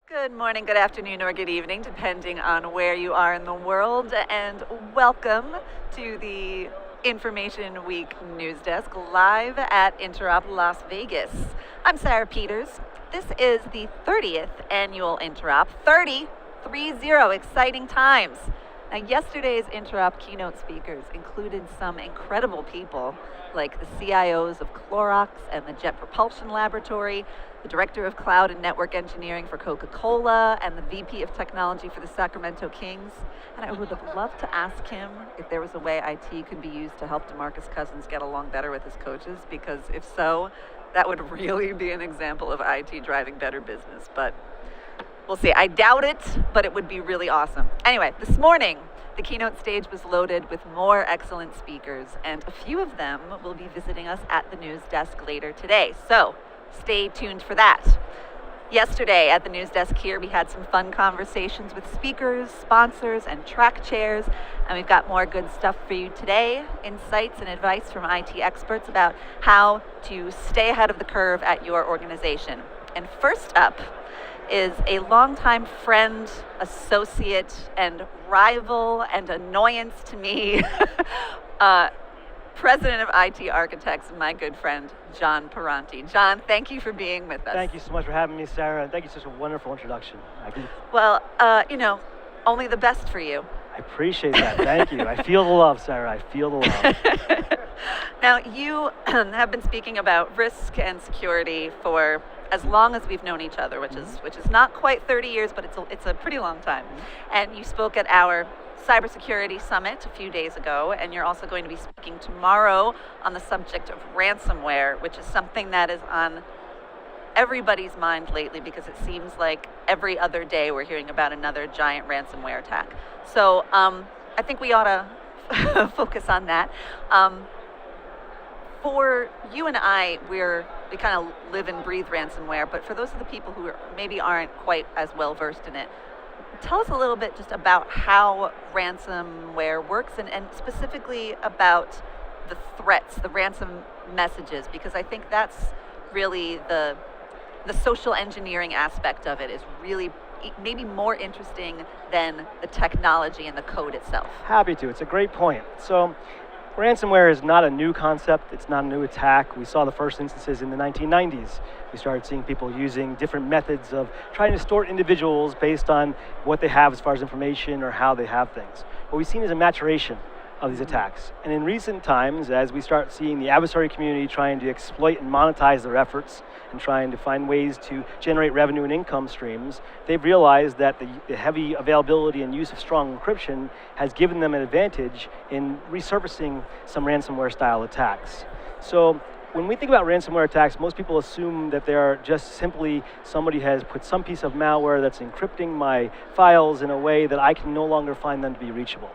Good morning, good afternoon, or good evening, depending on where you are in the world, and welcome to the Information Week News Desk live at Interop Las Vegas. I'm Sarah Peters. This is the 30th annual Interop, 30, exciting times. Now, yesterday's Interop keynote speakers included some incredible people like the CIOs of Clorox and the Jet Propulsion Laboratory, the Director of Cloud and Network Engineering for Coca-Cola, and the VP of Technology for the Sacramento Kings. And I would have loved to ask him if there was a way IT could be used to help DeMarcus Cousins get along better with his coaches, because if so, that would really be an example of IT driving better business. But we'll see. I doubt it, but it would be really awesome. Anyway, this morning, the keynote stage was loaded with more excellent speakers, and a few of them will be visiting us at the news desk later today. So stay tuned for that. Yesterday at the news desk here, we had some fun conversations with speakers, sponsors, and track chairs, and we've got more good stuff for you today, insights and advice from IT experts about how to stay ahead of the curve at your organization. And first up is a longtime friend, associate, and rival and annoyance to me, President of IT Architects, my good friend, John Pironti. John, thank you for being with us. Thank you so much for having me, Sarah, and thank you for such a wonderful introduction. Well, only the best for you. I appreciate that. Thank you. I feel the love, Sarah. I feel the love. Now, you have been speaking about risk and security for as long as we've known each other, which is not quite 30 years, but it's a pretty long time. And you spoke at our Cybersecurity Summit a few days ago, and you're also going to be speaking tomorrow on the subject of ransomware, which is something that is on everybody's mind lately, because it seems like every other day we're hearing about another giant ransomware attack. So I think we ought to focus on that. For you and I, we kind of live and breathe ransomware, but for those of the people who maybe aren't quite as well versed in it, tell us a little bit just about how ransomware works, and specifically about the threats, the ransom messages, because I think that's really the social engineering aspect of it is really maybe more interesting than the technology and the code itself. Happy to. It's a great point. So ransomware is not a new concept. It's not a new attack. We saw the first instances in the 1990s. We started seeing people using different methods of trying to store individuals based on what they have as far as information or how they have things. What we've seen is a maturation of these attacks. And in recent times, as we start seeing the adversary community trying to exploit and monetize their efforts and trying to find ways to generate revenue and income streams, they've realized that the heavy availability and use of strong encryption has given them an advantage in resurfacing some ransomware style attacks. So when we think about ransomware attacks, most people assume that they are just simply somebody has put some piece of malware that's encrypting my files in a way that I can no longer find them to be reachable.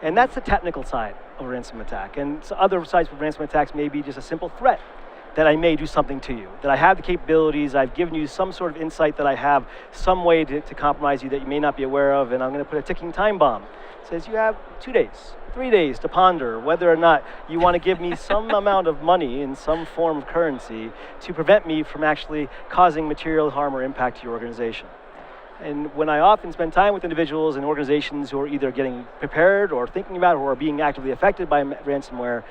And that's the technical side of a ransom attack. And so other sides of ransom attacks may be just a simple threat that I may do something to you, that I have the capabilities, I've given you some sort of insight that I have some way to compromise you that you may not be aware of, and I'm going to put a ticking time bomb. It says you have 2 days, 3 days to ponder whether or not you want to give me some amount of money in some form of currency to prevent me from actually causing material harm or impact to your organization. And when I often spend time with individuals and organizations who are either getting prepared or thinking about or are being actively affected by ransomware,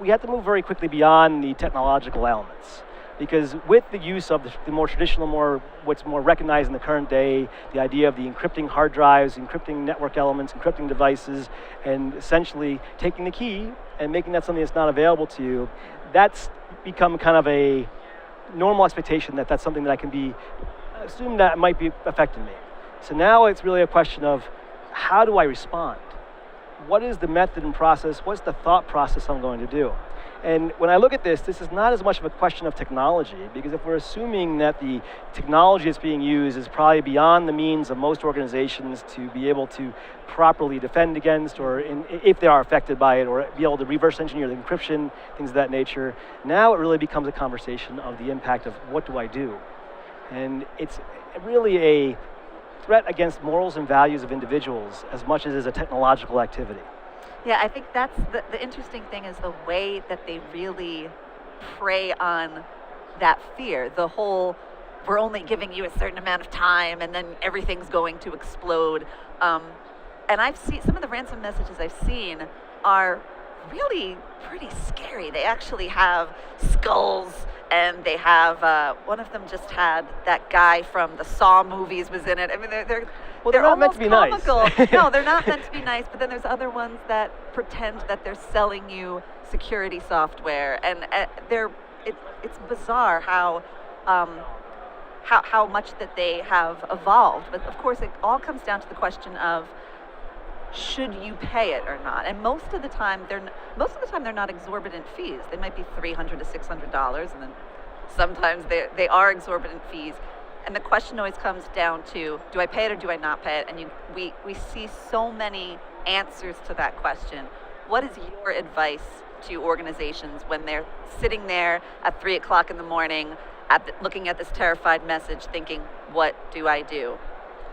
we have to move very quickly beyond the technological elements. Because with the use of the more traditional, what's more recognized in the current day, the idea of the encrypting hard drives, encrypting network elements, encrypting devices, and essentially taking the key and making that something that's not available to you, that's become kind of a normal expectation that that's something that I can be assume that might be affecting me. So now it's really a question of how do I respond? What is the method and process? What's the thought process I'm going to do? And when I look at this is not as much of a question of technology, because if we're assuming that the technology that's being used is probably beyond the means of most organizations to be able to properly defend against, or if they are affected by it, or be able to reverse engineer the encryption, things of that nature, now it really becomes a conversation of the impact of what do I do? And it's really a threat against morals and values of individuals as much as it is a technological activity. Yeah, I think that's the interesting thing is the way that they really prey on that fear. The whole we're only giving you a certain amount of time and then everything's going to explode. And I've seen some of the ransom messages I've seen are really pretty scary. They actually have skulls, and they have one of them just had that guy from the Saw movies was in it. I mean, they're not meant to be comical. nice. No, they're not meant to be nice. But then there's other ones that pretend that they're selling you security software, and it's bizarre how much that they have evolved. But of course, it all comes down to the question of, should you pay it or not? And most of the time they're not exorbitant fees. They might be $300 to $600, and then sometimes they are exorbitant fees. And the question always comes down to, do I pay it or do I not pay it? And we see so many answers to that question. What is your advice to organizations when they're sitting there at 3 o'clock in the morning looking at this terrified message thinking, what do I do?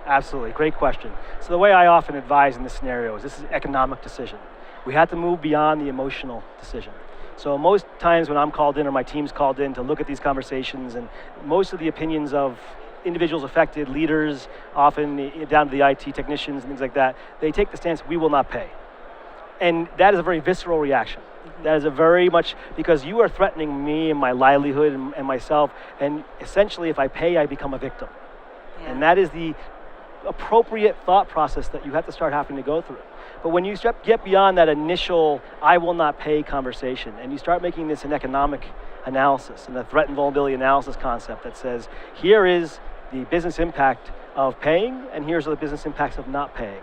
Absolutely, great question. So the way I often advise in this scenario is this is an economic decision. We have to move beyond the emotional decision. So most times when I'm called in or my team's called in to look at these conversations, and most of the opinions of individuals affected, leaders, often down to the IT technicians and things like that, they take the stance, we will not pay. And that is a very visceral reaction. That is a very much, because you are threatening me and my livelihood and myself, and essentially if I pay, I become a victim. Yeah. And that is the appropriate thought process that you have to start having to go through. But when you get beyond that initial I will not pay conversation, and you start making this an economic analysis and the threat and vulnerability analysis concept that says, here is the business impact of paying, and here's the business impacts of not paying.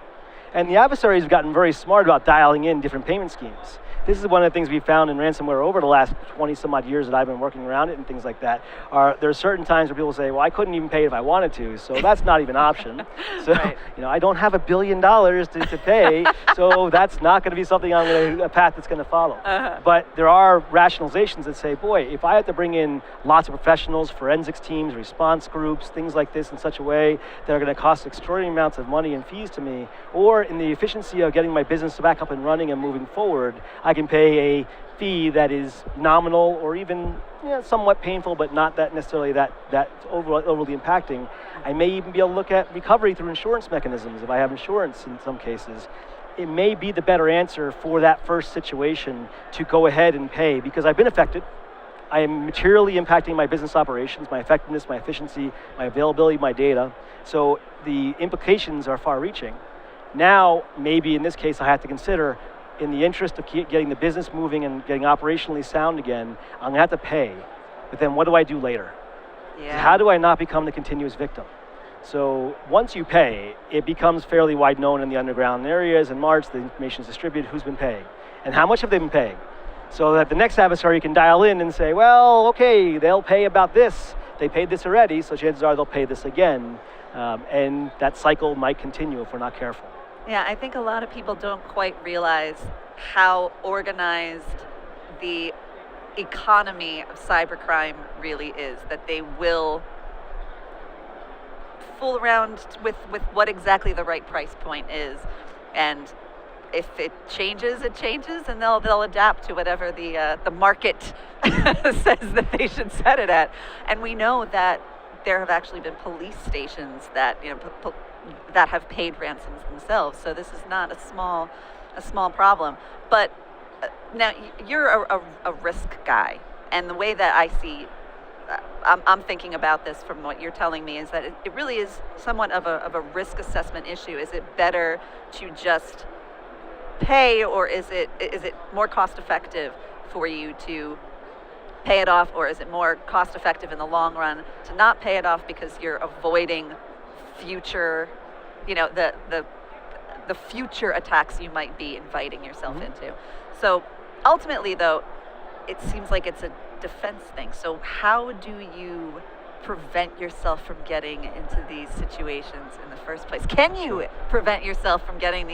And the adversaries have gotten very smart about dialing in different payment schemes. This is one of the things we found in ransomware over the last 20 some odd years that I've been working around it and things like that. There are certain times where people say, well, I couldn't even pay if I wanted to, so that's not even an option. So, right. I don't have $1 billion to pay, so that's not going to be something a path that's going to follow. Uh-huh. But there are rationalizations that say, boy, if I have to bring in lots of professionals, forensics teams, response groups, things like this in such a way that are going to cost extraordinary amounts of money and fees to me, or in the efficiency of getting my business back up and running and moving forward, I can pay a fee that is nominal or even somewhat painful, but not that necessarily that overly impacting. I may even be able to look at recovery through insurance mechanisms if I have insurance in some cases. It may be the better answer for that first situation to go ahead and pay, because I've been affected. I am materially impacting my business operations, my effectiveness, my efficiency, my availability, my data. So the implications are far-reaching. Now, maybe in this case, I have to consider, in the interest of getting the business moving and getting operationally sound again, I'm gonna have to pay, but then what do I do later? Yeah. How do I not become the continuous victim? So once you pay, it becomes fairly wide known in the underground areas. In March, the information is distributed, who's been paying, and how much have they been paying? So that the next adversary can dial in and say, well, okay, they'll pay about this. They paid this already, so chances are they'll pay this again. And that cycle might continue if we're not careful. Yeah, I think a lot of people don't quite realize how organized the economy of cybercrime really is, that they will fool around with what exactly the right price point is. And if it changes, it changes, and they'll adapt to whatever the market says that they should set it at. And we know that there have actually been police stations that that have paid ransoms themselves. So this is not a small problem. But now you're a risk guy, and the way that I see, I'm thinking about this from what you're telling me, is that it really is somewhat of a risk assessment issue. Is it better to just pay, or is it more cost effective for you to pay it off, or is it more cost effective in the long run to not pay it off because you're avoiding future, the future attacks you might be inviting yourself into? So ultimately, though, it seems like it's a defense thing. So how do you prevent yourself from getting into these situations in the first place? Can you prevent yourself from getting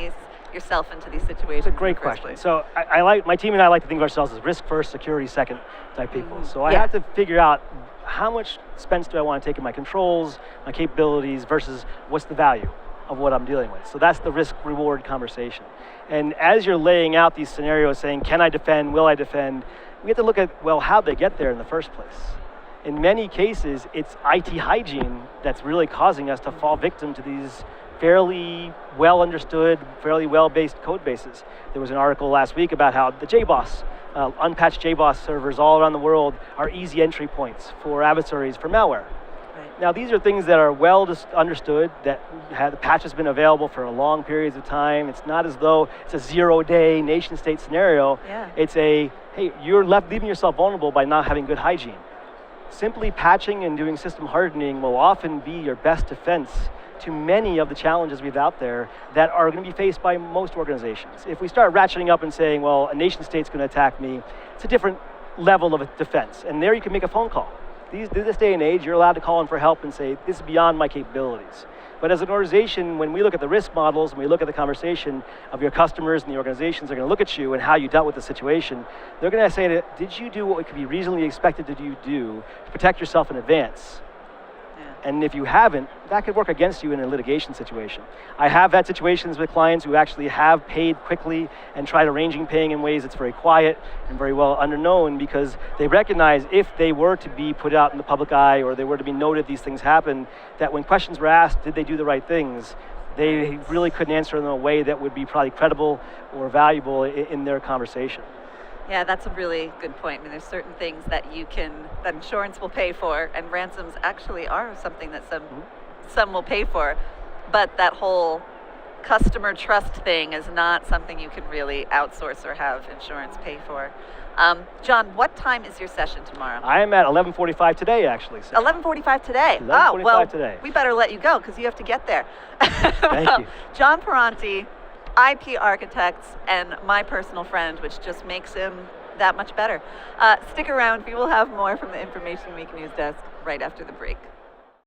yourself into these situations? It's a great question. So I like, my team and I like to think of ourselves as risk first, security second type people. So I have to figure out how much expense do I want to take in my controls, my capabilities, versus what's the value of what I'm dealing with. So that's the risk reward conversation. And as you're laying out these scenarios saying, can I defend, will I defend, we have to look at, well, how'd they get there in the first place? in many cases, it's IT hygiene that's really causing us to fall victim to these fairly well understood, fairly well-based code bases. There was an article last week about how the JBoss, unpatched JBoss servers all around the world are easy entry points for adversaries for malware. Right. Now these are things that are well understood, that the patch has been available for long periods of time. It's not as though it's a 0-day nation state scenario. Yeah. It's a, hey, you're leaving yourself vulnerable by not having good hygiene. Simply patching and doing system hardening will often be your best defense to many of the challenges we have out there that are going to be faced by most organizations. If we start ratcheting up and saying, well, a nation state's going to attack me, it's a different level of a defense. And there you can make a phone call. This day and age, you're allowed to call in for help and say, this is beyond my capabilities. But as an organization, when we look at the risk models, and we look at the conversation of your customers and the organizations, they're going to look at you and how you dealt with the situation. They're going to say, did you do what could be reasonably expected to do to protect yourself in advance? And if you haven't, that could work against you in a litigation situation. I have had situations with clients who actually have paid quickly and tried arranging paying in ways that's very quiet and very well underknown, because they recognize if they were to be put out in the public eye or they were to be noted these things happen, that when questions were asked, did they do the right things, they really couldn't answer in a way that would be probably credible or valuable in their conversation. Yeah, that's a really good point. I mean, there's certain things that that insurance will pay for, and ransoms actually are something that some will pay for, but that whole customer trust thing is not something you can really outsource or have insurance pay for. John, what time is your session tomorrow? I am at 11:45 today, actually. 11:45 today. 11:45 today. We better let you go because you have to get there. Thank you. John Pironti, IP Achitects, and my personal friend, which just makes him that much better. Stick around, we will have more from the Information Week News Desk right after the break.